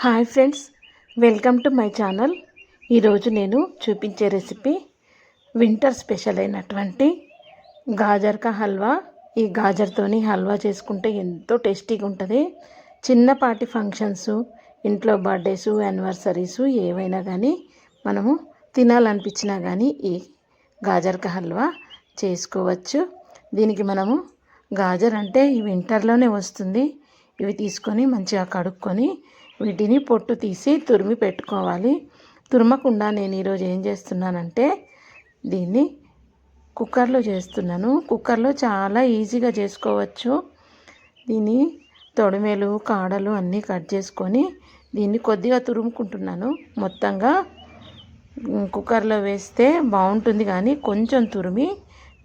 Hi friends, welcome to my channel. ఈరోజు నేను చూపించే రెసిపీ వింటర్ స్పెషల్ అయినటువంటి గాజర్ కా హల్వా. ఈ గాజర్తోని హల్వా చేసుకుంటే ఎంతో టేస్టీగా ఉంటుంది. చిన్నపాటి ఫంక్షన్స్, ఇంట్లో బర్త్డేసు, యానివర్సరీసు ఏవైనా కానీ మనము తినాలనిపించినా కానీ ఈ గాజర్ కా హల్వా చేసుకోవచ్చు. దీనికి మనము గాజర్ అంటే ఈ వింటర్లోనే వస్తుంది. ఇవి తీసుకొని మంచిగా కడుక్కొని వీటిని పొట్టు తీసి తురిమి పెట్టుకోవాలి. తురమకుండా నేను ఈరోజు ఏం చేస్తున్నానంటే దీన్ని కుక్కర్లో చేస్తున్నాను. కుక్కర్లో చాలా ఈజీగా చేసుకోవచ్చు. దీన్ని తొడిమెలు, కాడలు అన్నీ కట్ చేసుకొని దీన్ని కొద్దిగా తురుముకుంటున్నాను. మొత్తంగా కుక్కర్లో వేస్తే బాగుంటుంది కానీ కొంచెం తురిమి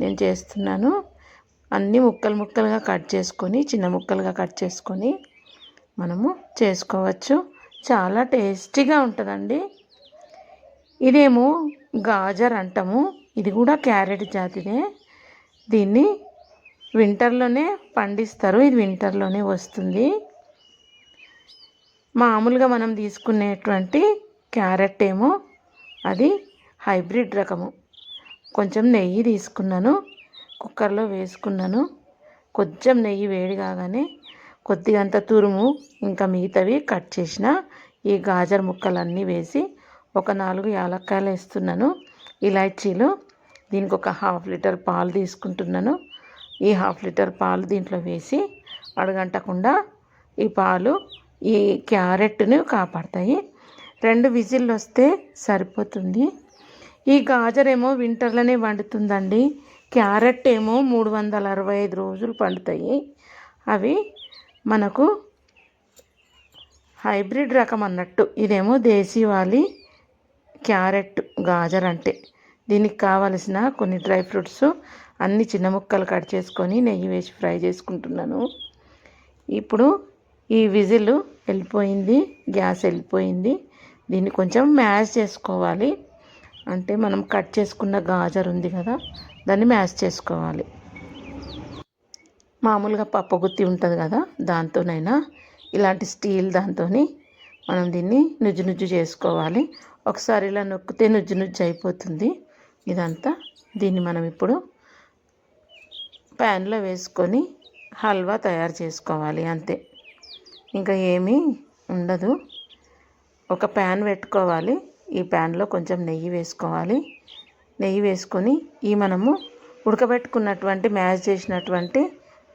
నేను చేస్తున్నాను. అన్నీ ముక్కలు ముక్కలుగా కట్ చేసుకొని, చిన్న ముక్కలుగా కట్ చేసుకొని మనము చేసుకోవచ్చు. చాలా టేస్టీగా ఉంటుందండి. ఇదేమో గాజర్ అంటాము. ఇది కూడా క్యారెట్ జాతిదే. దీన్ని వింటర్లోనే పండిస్తారు. ఇది వింటర్లోనే వస్తుంది. మామూలుగా మనం తీసుకునేటువంటి క్యారెట్ ఏమో అది హైబ్రిడ్ రకము. కొంచెం నెయ్యి తీసుకున్నాను, కుక్కర్లో వేసుకున్నాను. కొంచెం నెయ్యి వేడి కాగానే కొద్దిగంత తురుము, ఇంకా మిగతావి కట్ చేసిన ఈ గాజర్ ముక్కలన్నీ వేసి ఒక 4 యాలక్కాయలు వేస్తున్నాను, ఇలాచీలు. దీనికి ఒక 1/2 లీటర్ పాలు తీసుకుంటున్నాను. ఈ 1/2 లీటర్ పాలు దీంట్లో వేసి అడగంటకుండా ఈ పాలు ఈ క్యారెట్ను కాపాడతాయి. 2 విజిల్లు వస్తే సరిపోతుంది. ఈ గాజర్ ఏమో వింటర్లోనే పండుతుందండి. క్యారెట్ ఏమో 365 రోజులు పండుతాయి. అవి మనకు హైబ్రిడ్ రకం అన్నట్టు. ఇదేమో దేశీవాలి క్యారెట్ గాజర్ అంటే. దీనికి కావలసిన కొన్ని డ్రై ఫ్రూట్స్ అన్ని చిన్న ముక్కలు కట్ చేసుకొని నెయ్యి వేసి ఫ్రై చేసుకుంటున్నాను. ఇప్పుడు ఈ విజిల్ వెళ్ళిపోయింది, గ్యాస్ వెళ్ళిపోయింది. దీన్ని కొంచెం మ్యాష్ చేసుకోవాలి. అంటే మనం కట్ చేసుకున్న గాజర్ ఉంది కదా, దాన్ని మ్యాష్ చేసుకోవాలి. మామూలుగా పప్పుగుత్తి ఉంటుంది కదా, దాంతోనైనా ఇలాంటి స్టీల్ దాంతో మనం దీన్ని నుజ్జు చేసుకోవాలి. ఒకసారి ఇలా నొక్కితే నుజ్జు అయిపోతుంది ఇదంతా. దీన్ని మనం ఇప్పుడు ప్యాన్లో వేసుకొని హల్వా తయారు చేసుకోవాలి, అంతే. ఇంకా ఏమీ ఉండదు. ఒక ప్యాన్ పెట్టుకోవాలి. ఈ ప్యాన్లో కొంచెం నెయ్యి వేసుకోవాలి. నెయ్యి వేసుకొని ఈ మనము ఉడకబెట్టుకున్నటువంటి మ్యాష్ చేసినటువంటి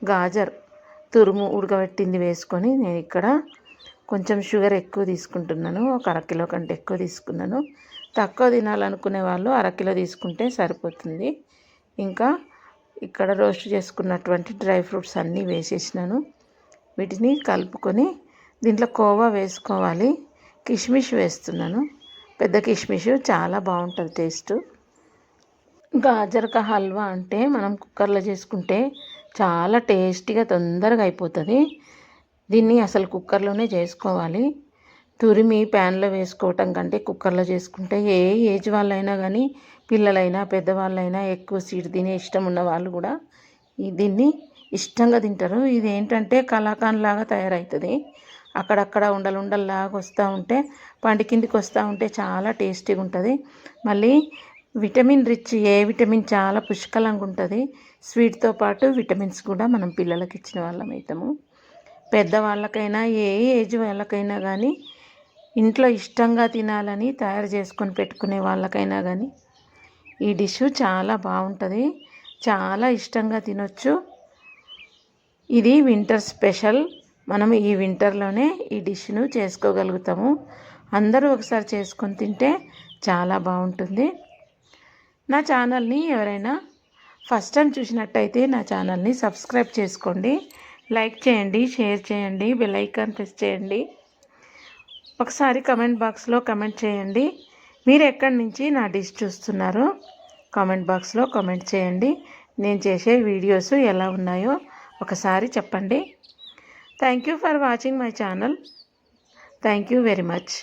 గాజర్ తురుము ఉడకబెట్టింది వేసుకొని, నేను ఇక్కడ కొంచెం షుగర్ ఎక్కువ తీసుకుంటున్నాను. ఒక 1/2 కిలో కంటే ఎక్కువ తీసుకున్నాను. తక్కువ తినాలనుకునే వాళ్ళు 1/2 కిలో తీసుకుంటే సరిపోతుంది. ఇంకా ఇక్కడ రోస్ట్ చేసుకున్నటువంటి డ్రై ఫ్రూట్స్ అన్నీ వేసేసినాను. వీటిని కలుపుకొని దీంట్లో కోవా వేసుకోవాలి. కిష్మిష్ వేస్తున్నాను. పెద్ద కిష్మిష్ చాలా బాగుంటుంది టేస్ట్. గాజర్ కా హల్వా అంటే మనం కుక్కర్లో చేసుకుంటే చాలా టేస్టీగా తొందరగా అయిపోతుంది. దీన్ని అసలు కుక్కర్లోనే చేసుకోవాలి. తురిమి ప్యాన్లో వేసుకోవటం కంటే కుక్కర్లో చేసుకుంటే ఏ ఏజ్ వాళ్ళైనా కానీ, పిల్లలైనా పెద్దవాళ్ళైనా, ఎక్కువ స్వీట్ తినే ఇష్టం ఉన్న వాళ్ళు కూడా దీన్ని ఇష్టంగా తింటారు. ఇది ఏంటంటే కలాకాండ్ లాగా తయారవుతుంది. అక్కడక్కడ ఉండలుండల్లాగా వస్తూ ఉంటే, పంటి కిందికి వస్తూ ఉంటే చాలా టేస్టీగా ఉంటుంది. మళ్ళీ విటమిన్ రిచ్, ఏ విటమిన్ చాలా పుష్కలంగా ఉంటుంది. స్వీట్తో పాటు విటమిన్స్ కూడా మనం పిల్లలకి ఇచ్చిన వాళ్ళం అవుతాము. పెద్దవాళ్ళకైనా ఏ ఏజ్ వాళ్ళకైనా కానీ, ఇంట్లో ఇష్టంగా తినాలని తయారు చేసుకొని పెట్టుకునే వాళ్ళకైనా కానీ ఈ డిష్ చాలా బాగుంటుంది. చాలా ఇష్టంగా తినొచ్చు. ఇది వింటర్ స్పెషల్. మనం ఈ వింటర్లోనే ఈ డిష్ను చేసుకోగలుగుతాము. అందరూ ఒకసారి చేసుకొని తింటే చాలా బాగుంటుంది. నా ఛానల్ని ఎవరైనా ఫస్ట్ టైం చూసినట్టయితే నా ఛానల్ని సబ్స్క్రైబ్ చేసుకోండి, లైక్ చేయండి, షేర్ చేయండి, బెల్ ఐకాన్ ప్రెస్ చేయండి. ఒకసారి కమెంట్ బాక్స్లో కమెంట్ చేయండి. మీరు ఎక్కడి నుంచి నా డిష్ చూస్తున్నారో కామెంట్ బాక్స్లో కామెంట్ చేయండి. నేను చేసే వీడియోస్ ఎలా ఉన్నాయో ఒకసారి చెప్పండి. Thank you for watching my channel. Thank you very much.